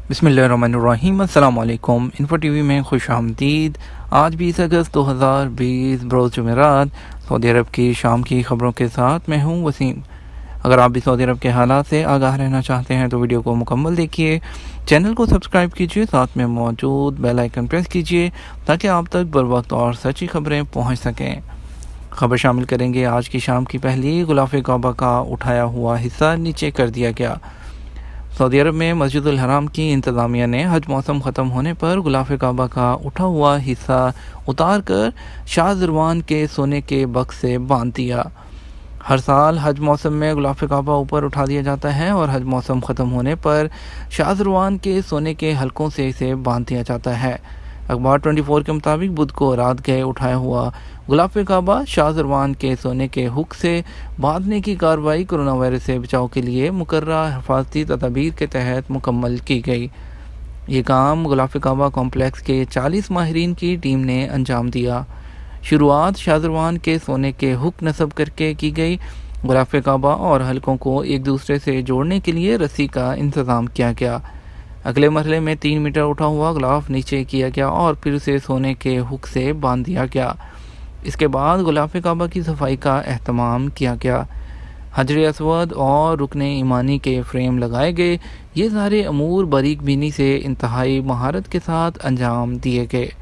बिस्मिल्लाहिर्रहमानिर्रहीम। अस्सलाम वालेकुम। इन्फो टीवी में खुश आमदीद। आज 20 अगस्त 2020 बरोज़ जुमेरात सऊदी अरब की शाम की ख़बरों के साथ मैं हूँ वसीम। अगर आप भी सऊदी अरब के हालात से आगाह रहना चाहते हैं तो वीडियो को मुकम्मल देखिए, चैनल को सब्सक्राइब कीजिए, साथ में मौजूद बेल आइकन प्रेस कीजिए ताकि आप तक बर वक्त और सच्ची खबरें पहुँच सकें। खबर शामिल करेंगे आज की शाम की पहली। गुलाफ़े काबा का उठाया हुआ हिस्सा नीचे कर दिया गया। सऊदी अरब में मस्जिदुल हराम की इंतज़ामिया ने हज मौसम ख़त्म होने पर गुलाफ़े काबा का उठा हुआ हिस्सा उतार कर शाह ज़रवान के सोने के बक्स से बांध दिया। हर साल हज मौसम में गुलाफ़े काबा ऊपर उठा दिया जाता है और हज मौसम ख़त्म होने पर शाह ज़रवान के सोने के हलकों से इसे बांध दिया जाता है। अखबार 24 के मुताबिक बुध को रात गए उठाया हुआ गुलाफ़े काबा शाह ज़रवान के सोने के हुक से बांधने की कार्रवाई कोरोना वायरस से बचाव के लिए मुकर्ररा हिफाजती तदाबीर के तहत मुकम्मल की गई। ये काम गुलाफ़े काबा कॉम्प्लेक्स के 40 माहिरीन की टीम ने अंजाम दिया। शुरुआत शाह ज़रवान के सोने के हुक नस्ब करके की गई। गुलाफ़े काबा और हलकों को एक दूसरे से जोड़ने के लिए रस्सी का इंतज़ाम किया गया। अगले मरहले में 3 मीटर उठा हुआ गुलाफ नीचे किया गया और फिर उसे सोने के हुक से बांध दिया गया। इसके बाद गुलाफ़े काबा की सफाई का एहतमाम किया गया। हजर असवद और रुकने ईमानी के फ्रेम लगाए गए। ये सारे अमूर बारीक बीनी से इंतहाई महारत के साथ अंजाम दिए गए।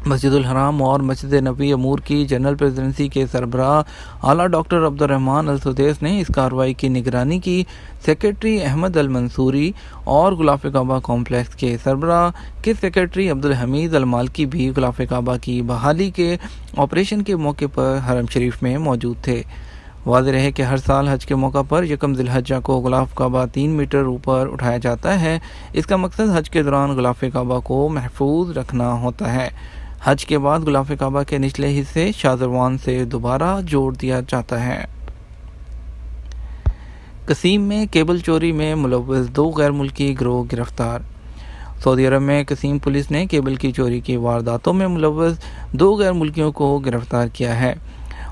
मस्जिदुल हराम और मस्जिद नबी अमूर की जनरल प्रेसिडेंसी के सरबराह आला डॉक्टर अब्दुर्रहमान अल सुदैस ने इस कार्रवाई की निगरानी की। सेक्रेटरी अहमद अल मंसूरी और गुलाफ़े काबा कॉम्प्लेक्स के सरबराह के सेक्रेटरी अब्दुल हमीद अल मालकी भी गुलाफ़े काबा की बहाली के ऑपरेशन के मौके पर हरम शरीफ में मौजूद थे। वाज़ेह रहे कि हर साल हज के मौका पर यकम ज़िलहज्जा को गुलाफ़ काबा 3 मीटर ऊपर उठाया जाता है। इसका मकसद हज के दौरान गुलाफ़े काबा को महफूज रखना होता है। हज के बाद गुलाफ़े काबा के निचले हिस्से शाह ज़रवान से दोबारा जोड़ दिया जाता है। कसीम में केबल चोरी में मुलव्वस 2 गैर मुल्की गिरोह गिरफ्तार। सऊदी अरब में कसीम पुलिस ने केबल की चोरी की वारदातों में मुलव्वस 2 गैर मुल्कियों को गिरफ्तार किया है।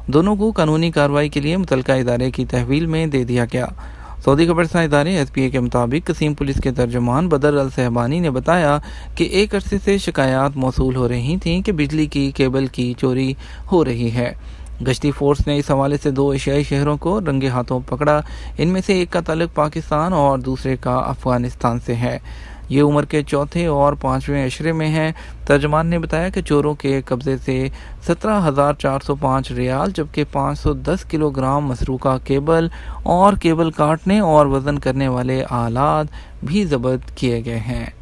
दोनों को कानूनी कार्रवाई के लिए मुतल्लिका इदारे की तहवील में दे दिया गया। सऊदी खबरसां इदारे SPA के मुताबिक कसीम पुलिस के तर्जुमान बदर अल सहबानी ने बताया कि एक अरसे से शिकायत मौसूल हो रही थीं कि बिजली की केबल की चोरी हो रही है। गश्ती फोर्स ने इस हवाले से 2 एशियाई शहरों को रंगे हाथों पकड़ा। इनमें से एक का ताल्लुक पाकिस्तान और दूसरे का अफ़गानिस्तान से है। ये उम्र के चौथे और 5वें अशरे में है। तर्जमान ने बताया कि चोरों के कब्ज़े से 17,405 रियाल जबकि 510 किलोग्राम मसरूका केबल और केबल काटने और वज़न करने वाले आलात भी ज़ब्त किए गए हैं।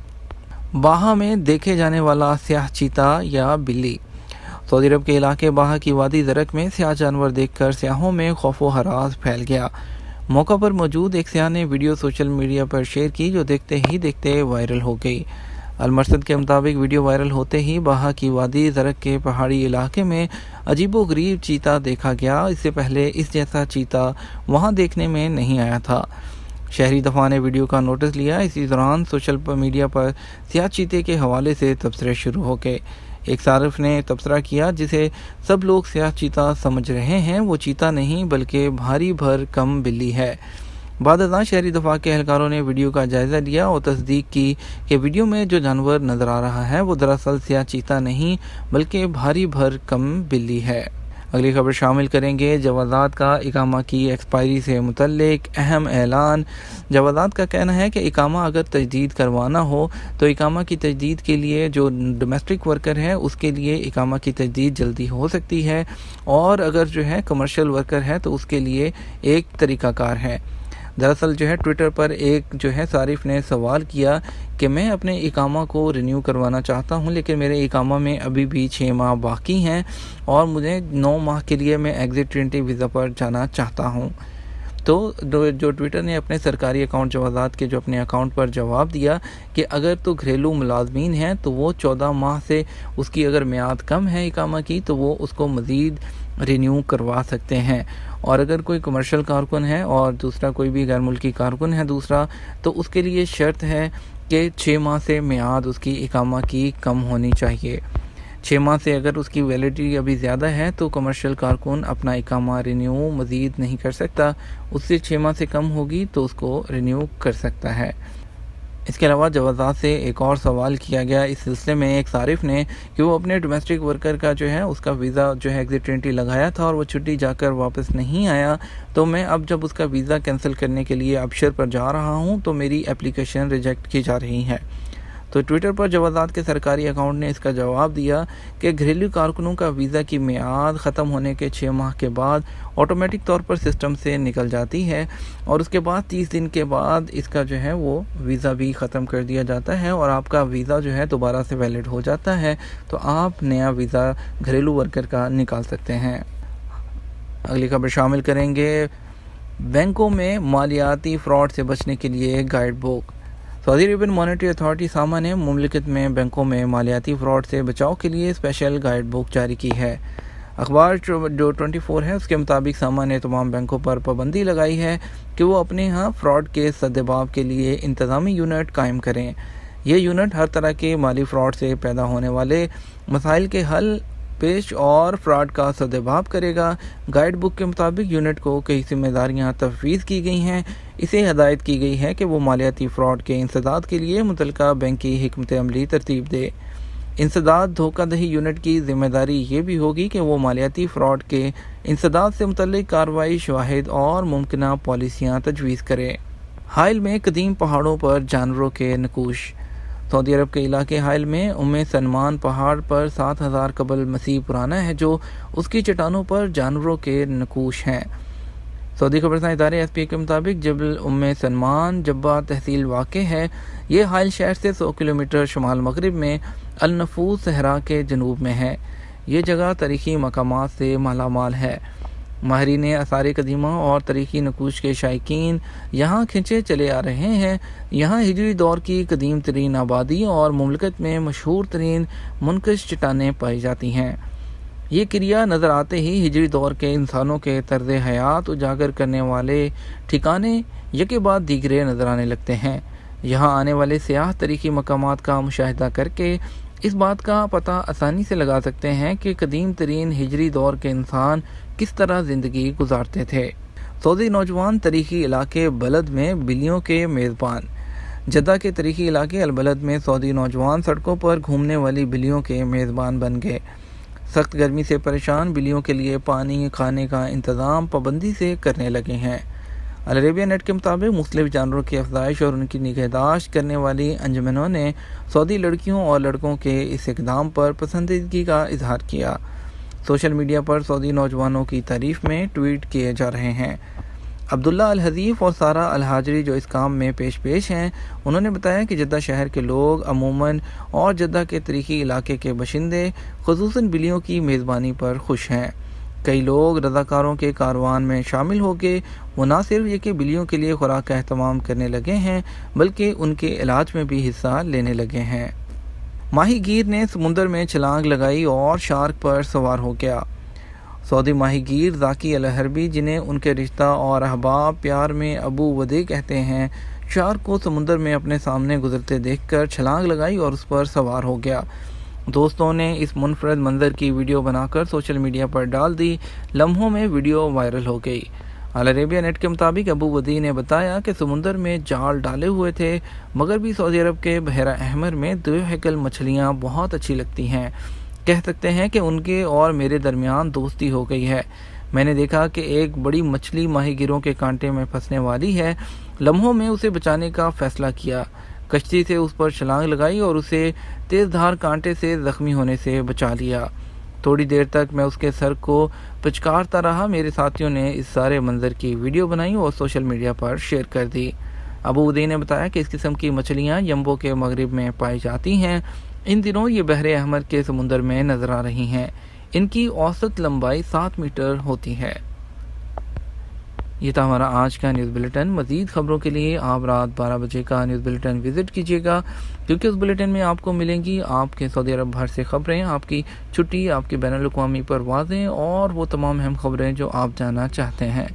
बाहा में देखे जाने वाला स्याह चीता या बिल्ली। सऊदी अरब के इलाके बाहा की वादी ज़रक में स्याह जानवर देखकर स्याहों में खौफ व हरास फैल गया। मौका पर मौजूद एक स्याह ने वीडियो सोशल मीडिया पर शेयर की जो देखते ही देखते वायरल हो गई। अलमरसद के मुताबिक वीडियो वायरल होते ही बाहा की वादी ज़रक के पहाड़ी इलाके में अजीबोगरीब चीता देखा गया। इससे पहले इस जैसा चीता वहां देखने में नहीं आया था। शहरी दफा ने वीडियो का नोटिस लिया। इसी दौरान सोशल मीडिया पर स्याह चीते के हवाले से तबसरे शुरू हो गए। एक सारिफ ने तबसरा किया जिसे सब लोग स्याह चीता समझ रहे हैं वो चीता नहीं बल्कि भारी भर कम बिल्ली है। बाद शहरी दफा के एहलकारों ने वीडियो का जायज़ा लिया और तस्दीक की कि वीडियो में जो जानवर नज़र आ रहा है वो दरअसल स्याह चीता नहीं बल्कि भारी भर कम बिल्ली है। अगली खबर शामिल करेंगे जवाज़ात का इकामा की एक्सपायरी से मुतल्लिक अहम ऐलान। जवाज़ात का कहना है कि इकामा अगर तजदीद करवाना हो तो इकामा की तजदीद के लिए जो डोमेस्टिक वर्कर है उसके लिए इकामा की तजदीद जल्दी हो सकती है और अगर जो है कमर्शियल वर्कर है तो उसके लिए एक तरीक़ाकार है। दरअसल जो है ट्विटर पर एक जो है सारिफ ने सवाल किया कि मैं अपने इकामा को रिन्यू करवाना चाहता हूं लेकिन मेरे इकामा में अभी भी 6 माह बाकी हैं और मुझे 9 माह के लिए मैं एग्ज़िट रेंटी वीज़ा पर जाना चाहता हूं। तो जो ट्विटर ने अपने सरकारी अकाउंट जवाज़ात के जो अपने अकाउंट पर जवाब दिया कि अगर तो घरेलू मुलाजमीन हैं तो वो 14 माह से उसकी अगर मियाद कम है इकामा की तो वो उसको मज़ीद रिन्यू करवा सकते हैं और अगर कोई कमर्शियल कारकुन है और दूसरा कोई भी गैर मुल्की कारकुन है दूसरा तो उसके लिए शर्त है कि 6 माह से मियाद उसकी इकामा की कम होनी चाहिए। 6 माह से अगर उसकी वैलिडिटी अभी ज़्यादा है तो कमर्शियल कारकुन अपना इकामा रिन्यू मज़ीद नहीं कर सकता। उससे 6 माह से कम होगी तो उसको रिन्यू कर सकता है। اس کے علاوہ جوازات سے ایک اور سوال کیا گیا اس سلسلے میں ایک صارف نے کہ وہ اپنے ڈومیسٹک ورکر کا اس کا ویزا ایگزٹ انٹری لگایا تھا اور وہ چھٹی جا کر واپس نہیں آیا، تو میں اب جب اس کا ویزا کینسل کرنے کے لیے ابشر پر جا رہا ہوں تو میری اپلیکیشن ریجیکٹ کی جا رہی ہے۔ تو ٹویٹر پر جوازات کے سرکاری اکاؤنٹ نے اس کا جواب دیا کہ گھریلو کارکنوں کا ویزا کی میعاد ختم ہونے کے 6 ماہ کے بعد آٹومیٹک طور پر سسٹم سے نکل جاتی ہے اور اس کے بعد 30 دن کے بعد اس کا وہ ویزا بھی ختم کر دیا جاتا ہے اور آپ کا ویزا دوبارہ سے ویلڈ ہو جاتا ہے، تو آپ نیا ویزا گھریلو ورکر کا نکال سکتے ہیں۔ اگلی خبر شامل کریں گے بینکوں میں مالیاتی فراڈ سے بچنے کے لیے گائیڈ بک۔ سعودی عربین مانیٹری اتھارٹی ساما نے مملکت میں بینکوں میں مالیاتی فراڈ سے بچاؤ کے لیے اسپیشل گائیڈ بک جاری کی ہے۔ اخبار جو 24 ہے اس کے مطابق ساما نے تمام بینکوں پر پابندی لگائی ہے کہ وہ اپنے فراڈ کے سدباب کے لیے انتظامی یونٹ قائم کریں۔ یہ یونٹ ہر طرح کے مالی فراڈ سے پیدا ہونے والے مسائل کے حل پیش اور فراڈ کا سدباب کرے گا۔ گائیڈ بک کے مطابق یونٹ کو کئی ذمہ داریاں تفویض کی گئی ہیں۔ اسے ہدایت کی گئی ہے کہ وہ مالیاتی فراڈ کے انسداد کے لیے متعلقہ بینک کی حکمت عملی ترتیب دے۔ انسداد دھوکہ دہی یونٹ کی ذمہ داری یہ بھی ہوگی کہ وہ مالیاتی فراڈ کے انسداد سے متعلق کارروائی، شواہد اور ممکنہ پالیسیاں تجویز کرے۔ حائل میں قدیم پہاڑوں پر جانوروں کے نقوش۔ سعودی عرب کے علاقے حائل میں سلمان پہاڑ پر 7000 قبل مسیح پرانا ہے جو اس کی چٹانوں پر جانوروں کے نقوش ہیں۔ سعودی خبرساں ادارے SPA کے مطابق جبل سلمان جبہ تحصیل واقع ہے۔ یہ حائل شہر سے 100 کلومیٹر شمال مغرب میں النفوس صحرا کے جنوب میں ہے۔ یہ جگہ تاریخی مقامات سے مالا مال ہے۔ ماہرین آثار قدیمہ اور تاریخی نقوش کے شائقین یہاں کھنچے چلے آ رہے ہیں۔ یہاں ہجری دور کی قدیم ترین آبادی اور مملکت میں مشہور ترین منقش چٹانیں پائی جاتی ہیں۔ یہ کریا نظر آتے ہی ہجری دور کے انسانوں کے طرز حیات اجاگر کرنے والے ٹھکانے یکے بعد دیگرے نظر آنے لگتے ہیں۔ یہاں آنے والے سیاح تاریخی مقامات کا مشاہدہ کر کے اس بات کا پتہ آسانی سے لگا سکتے ہیں کہ قدیم ترین ہجری دور کے انسان کس طرح زندگی گزارتے تھے۔ سعودی نوجوان تاریخی علاقے بلد میں بلیوں کے میزبان۔ جدہ کے تاریخی علاقے البلد میں سعودی نوجوان سڑکوں پر گھومنے والی بلیوں کے میزبان بن گئے۔ سخت گرمی سے پریشان بلیوں کے لیے پانی، کھانے کا انتظام پابندی سے کرنے لگے ہیں۔ العربیہ نیٹ کے مطابق مختلف جانوروں کی افزائش اور ان کی نگہداشت کرنے والی انجمنوں نے سعودی لڑکیوں اور لڑکوں کے اس اقدام پر پسندیدگی کا اظہار کیا۔ سوشل میڈیا پر سعودی نوجوانوں کی تعریف میں ٹویٹ کیے جا رہے ہیں۔ عبداللہ الحذیف اور سارہ الحاجری جو اس کام میں پیش ہیں، انہوں نے بتایا کہ جدہ شہر کے لوگ عموماً اور جدہ کے تاریخی علاقے کے باشندے خصوصاً بلیوں کی میزبانی پر خوش ہیں۔ کئی لوگ رضاکاروں کے کاروان میں شامل ہو کے وہ نہ صرف یہ کہ بلیوں کے لیے خوراک کا اہتمام کرنے لگے ہیں بلکہ ان کے علاج میں بھی حصہ لینے لگے ہیں۔ ماہی گیر نے سمندر میں چھلانگ لگائی اور شارک پر سوار ہو گیا۔ سعودی ماہی گیر ذاکی الحربی جنہیں ان کے رشتہ اور احباب پیار میں ابو ودے کہتے ہیں، شارک کو سمندر میں اپنے سامنے گزرتے دیکھ کر چھلانگ لگائی اور اس پر سوار ہو گیا۔ دوستوں نے اس منفرد منظر کی ویڈیو بنا کر سوشل میڈیا پر ڈال دی۔ لمحوں میں ویڈیو وائرل ہو گئی۔ العربیہ نیٹ کے مطابق ابو ودی نے بتایا کہ سمندر میں جال ڈالے ہوئے تھے مگر بھی سعودی عرب کے بحیرہ احمر میں 2 ہیکل مچھلیاں بہت اچھی لگتی ہیں۔ کہہ سکتے ہیں کہ ان کے اور میرے درمیان دوستی ہو گئی ہے۔ میں نے دیکھا کہ ایک بڑی مچھلی ماہی گیروں کے کانٹے میں پھنسنے والی ہے، لمحوں میں اسے بچانے کا فیصلہ کیا، کشتی سے اس پر چھلانگ لگائی اور اسے تیز دھار کانٹے سے زخمی ہونے سے بچا لیا۔ تھوڑی دیر تک میں اس کے سر کو پچکارتا رہا۔ میرے ساتھیوں نے اس سارے منظر کی ویڈیو بنائی اور سوشل میڈیا پر شیئر کر دی۔ ابو ودی نے بتایا کہ اس قسم کی مچھلیاں یمبو کے مغرب میں پائی جاتی ہیں۔ ان دنوں یہ بحر احمر کے سمندر میں نظر آ رہی ہیں۔ ان کی اوسط لمبائی 7 میٹر ہوتی ہے۔ یہ تھا ہمارا آج کا نیوز بلیٹن۔ مزید خبروں کے لیے آپ رات 12 بجے کا نیوز بلیٹن وزٹ کیجیے گا، کیونکہ اس بلیٹن میں آپ کو ملیں گی آپ کے سعودی عرب بھر سے خبریں، آپ کی چھٹی، آپ کی بین الاقوامی پروازیں اور وہ تمام اہم خبریں جو آپ جاننا چاہتے ہیں۔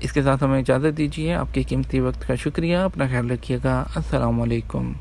اس کے ساتھ ہمیں اجازت دیجیے۔ آپ کے قیمتی وقت کا شکریہ۔ اپنا خیال رکھیے گا۔ السلام علیکم۔